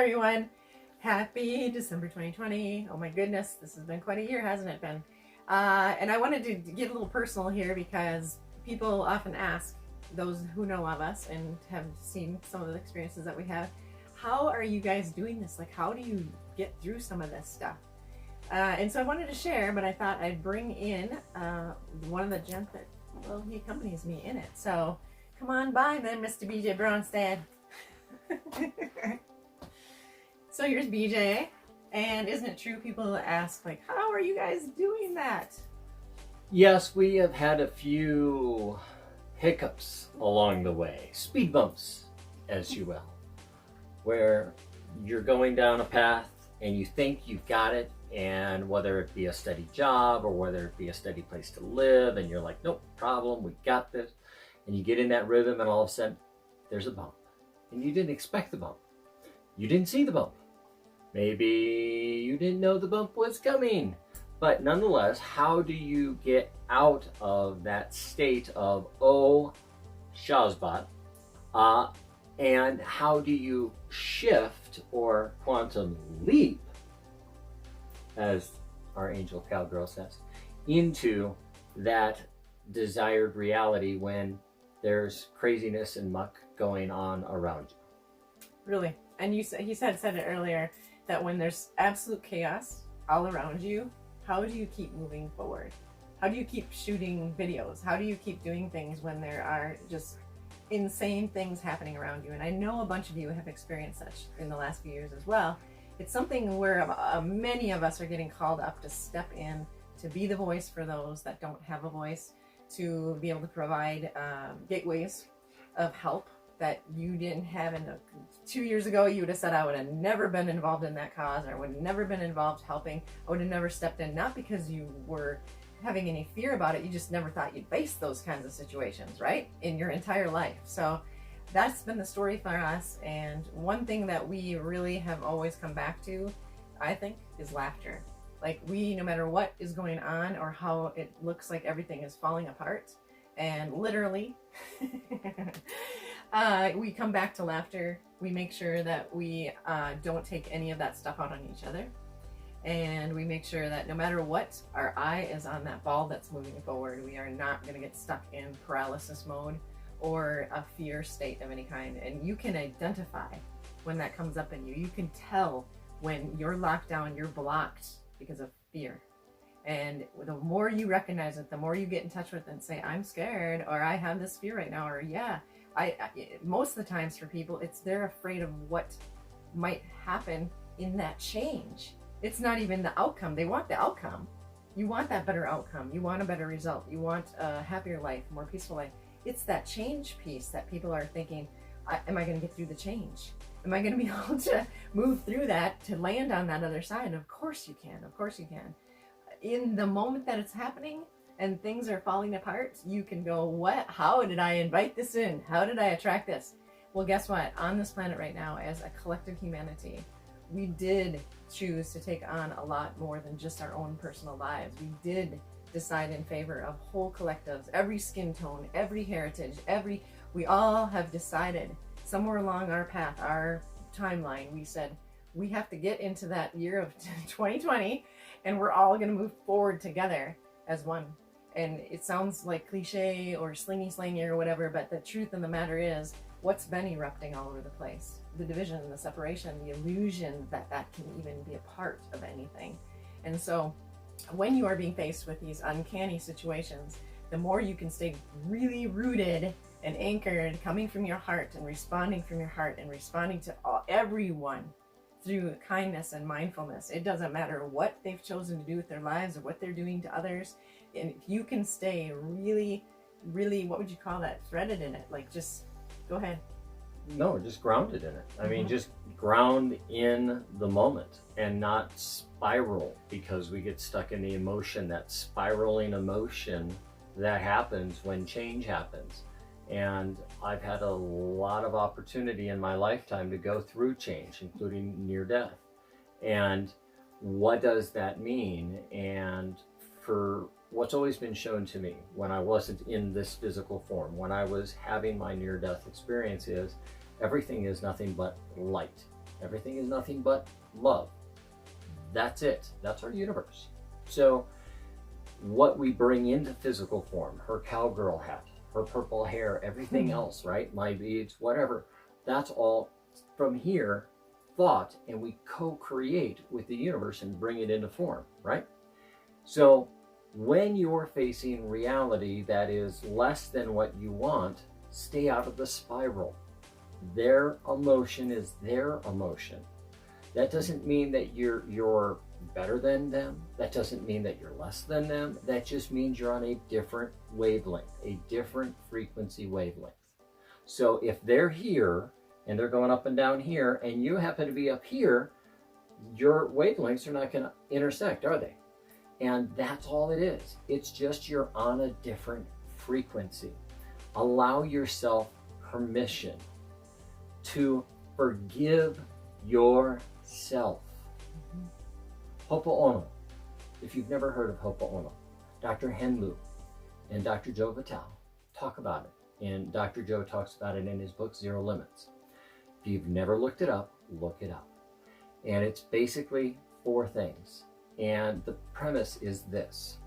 everyone. Happy December 2020. Oh my goodness, this has been quite a year, hasn't it been? And I wanted to get a little personal here because people often ask, those who know of us and have seen some of the experiences that we have, how are you guys doing this? Like, how do you get through some of this stuff? And so I wanted to share, but I thought I'd bring in one of the gents that, well, he accompanies me in it. So come on by then, Mr. BJ Bronstad. So here's BJ, and isn't it true people ask, like, how are you guys doing that? Yes, we have had a few hiccups along the way, speed bumps, as you will, where you're going down a path and you think you've got it, and whether it be a steady job or whether it be a steady place to live, and you're like, nope, problem, we got this, and you get in that rhythm, and all of a sudden there's a bump, and you didn't expect the bump, you didn't see the bump, maybe you didn't know the bump was coming. But nonetheless, how do you get out of that state of, oh, Shazbot, and how do you shift or quantum leap, as our angel cowgirl says, into that desired reality when there's craziness and muck going on around you? Really? And he said it earlier, that when there's absolute chaos all around you, how do you keep moving forward? How do you keep shooting videos? How do you keep doing things when there are just insane things happening around you? And I know a bunch of you have experienced such in the last few years as well. It's something where many of us are getting called up to step in, to be the voice for those that don't have a voice, to be able to provide gateways of help that you didn't have. 2 years ago, you would have said, I would have never been involved in that cause, or I would have never been involved helping. I would have never stepped in, not because you were having any fear about it, you just never thought you'd face those kinds of situations, right? In your entire life. So that's been the story for us. And one thing that we really have always come back to, I think, is laughter. Like, we, no matter what is going on or how it looks like everything is falling apart, and literally, we come back to laughter. We make sure that we don't take any of that stuff out on each other. And we make sure that no matter what, our eye is on that ball that's moving forward. We are not going to get stuck in paralysis mode or a fear state of any kind. And you can identify when that comes up in you. You can tell when you're locked down, you're blocked because of fear. And the more you recognize it, the more you get in touch with it and say, I'm scared, or I have this fear right now, or yeah. Most of the times for people, it's they're afraid of what might happen in that change. It's not even the outcome. They want the outcome. You want that better outcome. You want a better result. You want a happier life, more peaceful life. It's that change piece that people are thinking, am I going to get through the change? Am I going to be able to move through that to land on that other side? Of course you can. Of course you can. In the moment that it's happening and things are falling apart, you can go, what? How did I invite this in? How did I attract this? Well, guess what? On this planet right now, as a collective humanity, we did choose to take on a lot more than just our own personal lives. We did decide in favor of whole collectives, every skin tone, every heritage, we all have decided somewhere along our path, our timeline, we said, we have to get into that year of 2020, and we're all going to move forward together as one. And it sounds like cliche or slangy or whatever, but the truth of the matter is, what's been erupting all over the place? The division, the separation, the illusion that that can even be a part of anything. And so when you are being faced with these uncanny situations, the more you can stay really rooted and anchored, coming from your heart and responding from your heart and responding to everyone through kindness and mindfulness. It doesn't matter what they've chosen to do with their lives or what they're doing to others. And if you can stay really, really, what would you call that? Threaded in it. Like, just go ahead. No, just grounded in it. I mean, just ground in the moment and not spiral, because we get stuck in the emotion, that spiraling emotion that happens when change happens. And I've had a lot of opportunity in my lifetime to go through change, including near death. And what does that mean? And for what's always been shown to me when I wasn't in this physical form, when I was having my near-death experience, is everything is nothing but light. Everything is nothing but love. That's it. That's our universe. So what we bring into physical form, her cowgirl hat, her purple hair, everything else, right? My beads, whatever, that's all from here thought, and we co-create with the universe and bring it into form, right? So when you're facing reality that is less than what you want, stay out of the spiral. Their emotion is their emotion. That doesn't mean that you're better than them. That doesn't mean that you're less than them. That just means you're on a different wavelength, a different frequency wavelength. So if they're here and they're going up and down here and you happen to be up here, your wavelengths are not going to intersect, are they? And that's all it is. It's just you're on a different frequency. Allow yourself permission to forgive yourself. Hopo'ono. If you've never heard of Hopo'ono, Dr. Henlu and Dr. Joe Vitale talk about it. And Dr. Joe talks about it in his book, Zero Limits. If you've never looked it up, look it up. And it's basically 4 things. And the premise is this.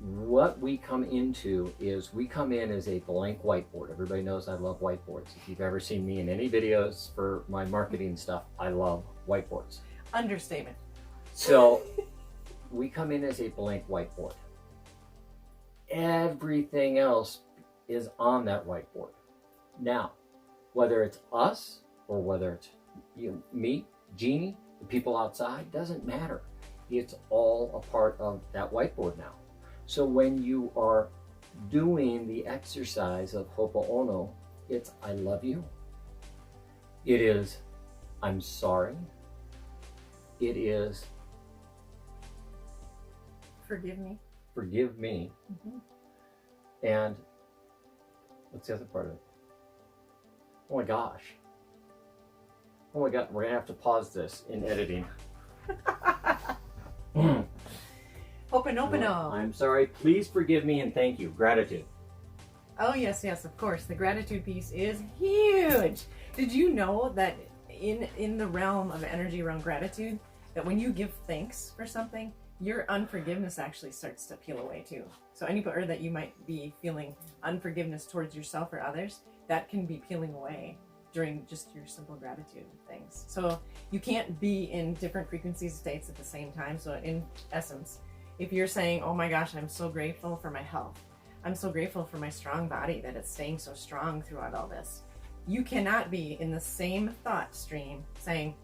What we come into is we come in as a blank whiteboard. Everybody knows I love whiteboards. If you've ever seen me in any videos for my marketing stuff, I love whiteboards. Understatement. So we come in as a blank whiteboard. Everything else is on that whiteboard. Now, whether it's us or whether it's me, Jeannie, the people outside, doesn't matter. It's all a part of that whiteboard now. So when you are doing the exercise of Hopo'ono, it's I love you. It is I'm sorry. It is forgive me. Forgive me. Mm-hmm. And what's the other part of it? Oh my gosh. Oh my God, we're gonna have to pause this in editing. Hopo'ono. I'm sorry, please forgive me and thank you. Gratitude. Oh yes, of course. The gratitude piece is huge. Did you know that in the realm of energy around gratitude, that when you give thanks for something, your unforgiveness actually starts to peel away too. So anywhere that you might be feeling unforgiveness towards yourself or others, that can be peeling away during just your simple gratitude things. So you can't be in different frequency states at the same time. So in essence, if you're saying, oh my gosh, I'm so grateful for my health. I'm so grateful for my strong body that it's staying so strong throughout all this. You cannot be in the same thought stream saying,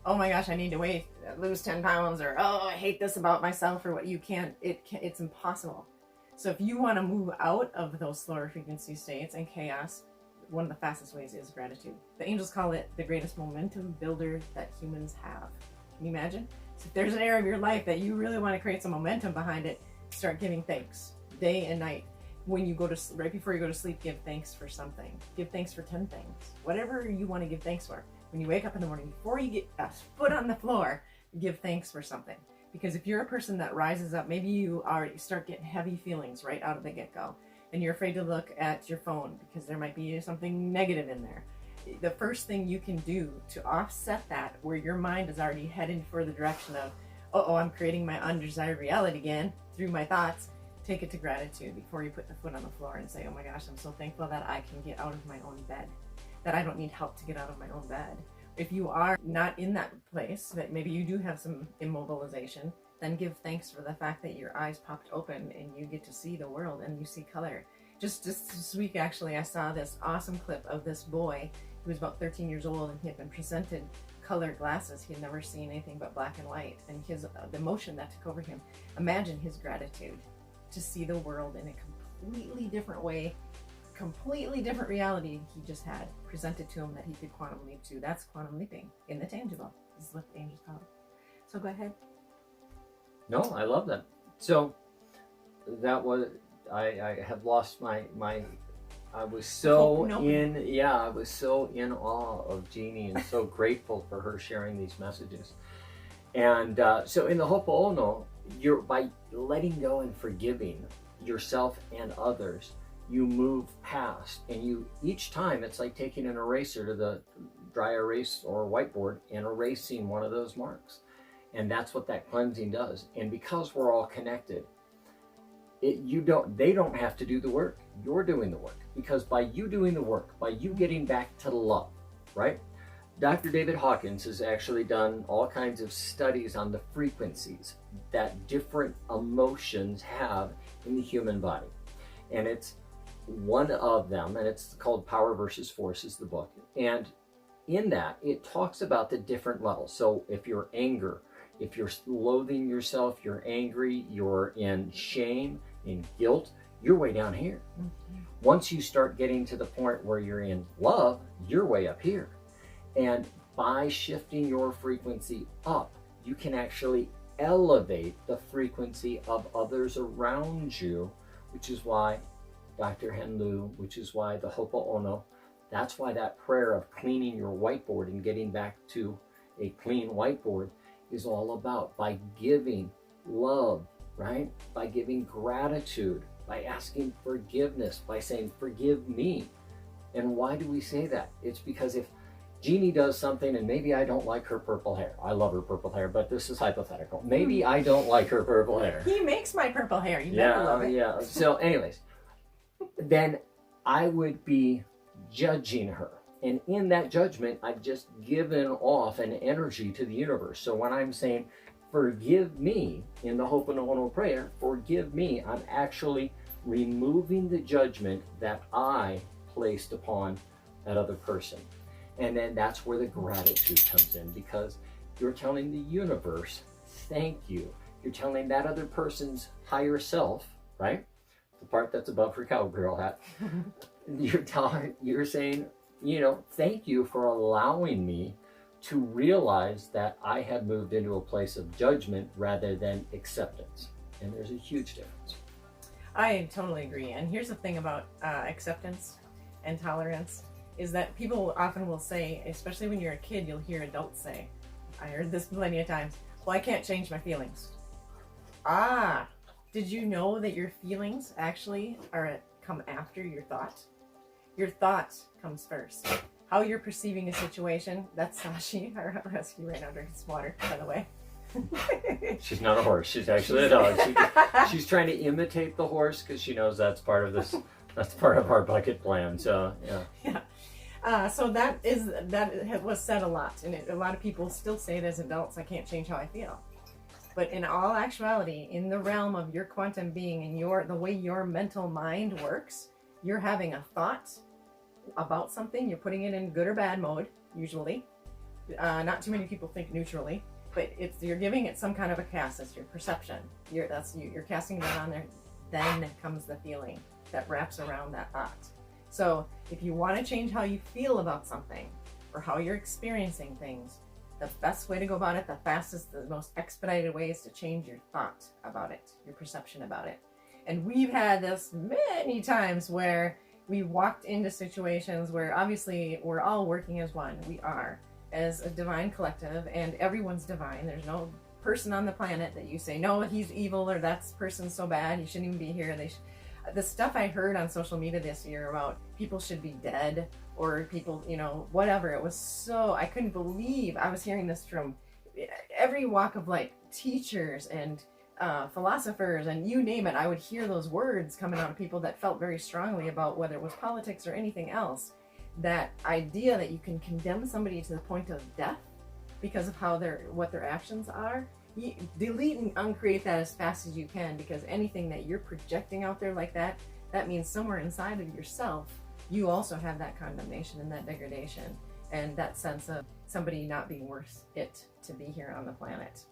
oh my gosh, I need to lose 10 pounds, or oh, I hate this about myself, or what. You can't, it's impossible. So if you want to move out of those slower frequency states and chaos, one of the fastest ways is gratitude. The angels call it the greatest momentum builder that humans have. Can you imagine? So if there's an area of your life that you really want to create some momentum behind it, start giving thanks day and night. When you go to, right before you go to sleep, give thanks for something. Give thanks for 10 things. Whatever you want to give thanks for. When you wake up in the morning, before you get a foot on the floor, give thanks for something. Because if you're a person that rises up, maybe you already start getting heavy feelings right out of the get-go, and you're afraid to look at your phone because there might be something negative in there. The first thing you can do to offset that, where your mind is already heading for the direction of, uh-oh, I'm creating my undesired reality again through my thoughts, take it to gratitude before you put the foot on the floor and say, oh my gosh, I'm so thankful that I can get out of my own bed, that I don't need help to get out of my own bed. If you are not in that place, that maybe you do have some immobilization, then give thanks for the fact that your eyes popped open and you get to see the world and you see color. Just this week, actually, I saw this awesome clip of this boy who was about 13 years old, and he had been presented colored glasses. He had never seen anything but black and white, and the emotion that took over him. Imagine his gratitude to see the world in a completely different way, completely different reality he just had presented to him that he could quantum leap to. That's quantum leaping in the tangible. This is what the angels call it. So go ahead. No, I love that. So that was, I have lost my I was so I was so in awe of Jeannie and so grateful for her sharing these messages. And so in the Hopo'ono, you're, by letting go and forgiving yourself and others, you move past, and you, each time it's like taking an eraser to dry erase or whiteboard and erasing one of those marks. And that's what that cleansing does. And because we're all connected, they don't have to do the work. You're doing the work. Because by you doing the work, by you getting back to love, right? Dr. David Hawkins has actually done all kinds of studies on the frequencies that different emotions have in the human body. And it's one of them, and it's called Power versus Force is the book. And in that, it talks about the different levels. So if you're anger, if you're loathing yourself, you're angry, you're in shame, in guilt, you're way down here. Mm-hmm. Once you start getting to the point where you're in love, you're way up here. And by shifting your frequency up, you can actually elevate the frequency of others around you, which is why Dr. Henlu, which is why the Ho'oponopono, that's why that prayer of cleaning your whiteboard and getting back to a clean whiteboard is all about. By giving love, right? By giving gratitude, by asking forgiveness, by saying, forgive me. And why do we say that? It's because if Jeannie does something and maybe I don't like her purple hair. I love her purple hair, but this is hypothetical. Maybe I don't like her purple hair. He makes my purple hair. You never love it. Yeah. So anyways, then I would be judging her. And in that judgment, I've just given off an energy to the universe. So when I'm saying, forgive me, in the Ho'oponopono prayer, forgive me, I'm actually removing the judgment that I placed upon that other person. And then that's where the gratitude comes in, because you're telling the universe, thank you. You're telling that other person's higher self, right? The part that's above her cowgirl hat. You're saying, thank you for allowing me to realize that I have moved into a place of judgment rather than acceptance. And there's a huge difference. I totally agree. And here's the thing about acceptance and tolerance is that people often will say, especially when you're a kid, you'll hear adults say, I heard this plenty of times, well, I can't change my feelings. Did you know that your feelings actually come after your thought? Your thought comes first. How you're perceiving a situation, that's Sashi, our husky right now drinking some water, by the way. She's not a horse, she's actually a dog. She's trying to imitate the horse because she knows that's part of our bucket plan, so yeah. So that was said a lot, and a lot of people still say it as adults, I can't change how I feel. But in all actuality, in the realm of your quantum being and the way your mental mind works, you're having a thought about something, you're putting it in good or bad mode, usually. Not too many people think neutrally, but you're giving it some kind of a cast, it's your perception. You're casting that on there, then comes the feeling that wraps around that thought. So if you want to change how you feel about something or how you're experiencing things, the best way to go about it, the fastest, the most expedited way is to change your thought about it, your perception about it. And we've had this many times where we walked into situations where obviously we're all working as one. We are, as a divine collective, and everyone's divine. There's no person on the planet that you say, no, he's evil, or that person's so bad, he shouldn't even be here. The stuff I heard on social media this year about people should be dead, or people, whatever, it was so, I couldn't believe I was hearing this from every walk of life, teachers and philosophers, and you name it. I would hear those words coming out of people that felt very strongly about whether it was politics or anything else. That idea that you can condemn somebody to the point of death because of what their actions are, you delete and uncreate that as fast as you can, because anything that you're projecting out there like that means somewhere inside of yourself, you also have that condemnation and that degradation and that sense of somebody not being worth it to be here on the planet.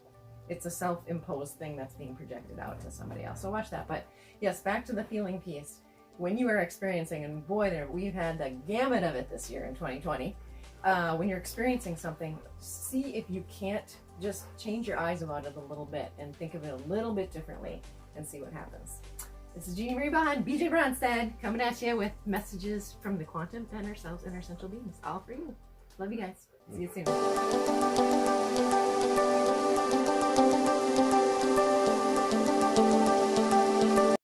It's a self-imposed thing that's being projected out to somebody else. So watch that. But yes, back to the feeling piece. When you are experiencing, and boy, we've had the gamut of it this year in 2020, when you're experiencing something, see if you can't just change your eyes about it a little bit and think of it a little bit differently and see what happens. This is Jeannie Marie Blaha and BJ Bronstead coming at you with messages from the quantum and ourselves and our central beings, all for you. Love you guys. See you soon.